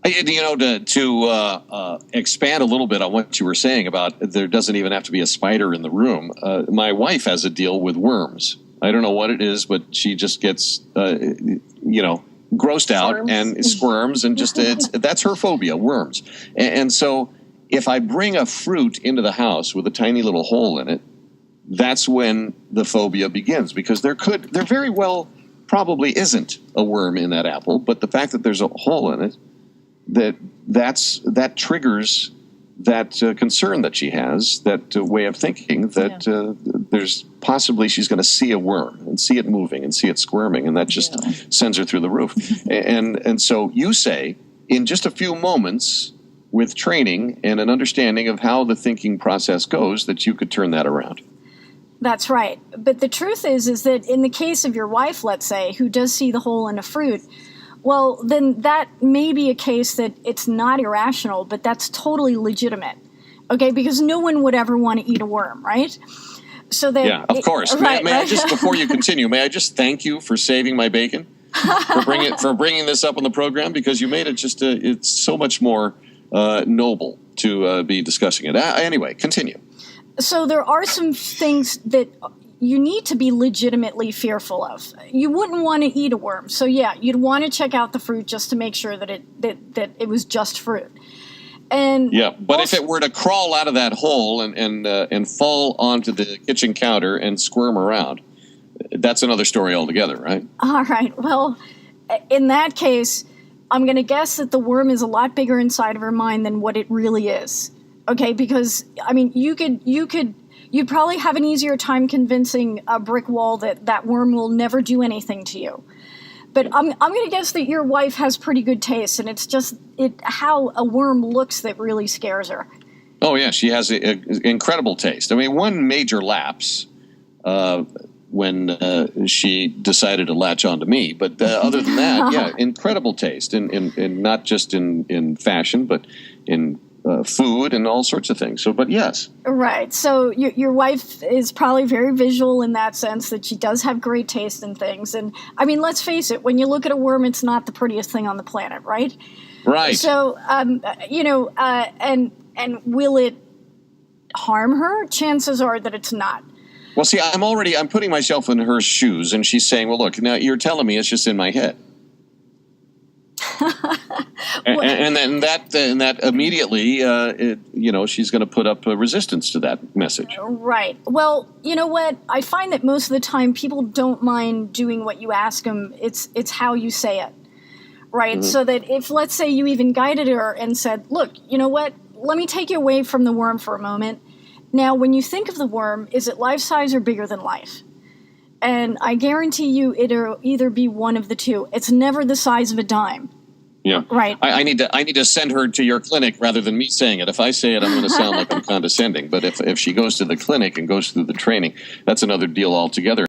To expand a little bit on what you were saying about there doesn't even have to be a spider in the room. My wife has a deal with worms. I don't know what it is, but she just gets, grossed out and squirms, and just that's her phobia, worms. And so if I bring a fruit into the house with a tiny little hole in it, that's when the phobia begins, because there very well probably isn't a worm in that apple, but the fact that there's a hole in it, that triggers that concern that she has, that way of thinking that there's possibly she's going to see a worm and see it moving and see it squirming, and that just sends her through the roof. and so you say, in just a few moments with training and an understanding of how the thinking process goes, that you could turn that around. That's right. But the truth is that in the case of your wife, let's say, who does see the hole in a fruit, well, then that may be a case that it's not irrational, but that's totally legitimate, okay? Because no one would ever want to eat a worm, right? So that yeah, of course. May I just, before you continue, may I just thank you for saving my bacon, for bringing this up on the program, because you made it just it's so much more noble to be discussing it. Anyway, continue. So there are some things that you need to be legitimately fearful of. You wouldn't want to eat a worm. So yeah, you'd want to check out the fruit just to make sure that it was just fruit. And yeah, but if it were to crawl out of that hole and fall onto the kitchen counter and squirm around, that's another story altogether, right? All right. Well, in that case, I'm going to guess that the worm is a lot bigger inside of her mind than what it really is. Okay, because I mean, you'd probably have an easier time convincing a brick wall that worm will never do anything to you. But I'm going to guess that your wife has pretty good taste, and it's just how a worm looks that really scares her. Oh yeah, she has an incredible taste. I mean, one major lapse when she decided to latch on to me, but other than that, yeah, incredible taste, in not just in fashion, but in food and all sorts of things. So, but yes. Right. So your wife is probably very visual in that sense, that she does have great taste in things. And I mean, let's face it, when you look at a worm, it's not the prettiest thing on the planet, right? Right. So, and will it harm her? Chances are that it's not. Well, see, I'm putting myself in her shoes, and she's saying, well, look, now you're telling me it's just in my head. and then that immediately, she's going to put up a resistance to that message. Right. Well, you know what? I find that most of the time people don't mind doing what you ask them. It's how you say it, right? Mm-hmm. So that if, let's say, you even guided her and said, look, you know what? Let me take you away from the worm for a moment. Now, when you think of the worm, is it life-size or bigger than life? And I guarantee you it'll either be one of the two. It's never the size of a dime. Yeah. Right. I need to send her to your clinic rather than me saying it. If I say it, I'm going to sound like I'm condescending. But if she goes to the clinic and goes through the training, that's another deal altogether.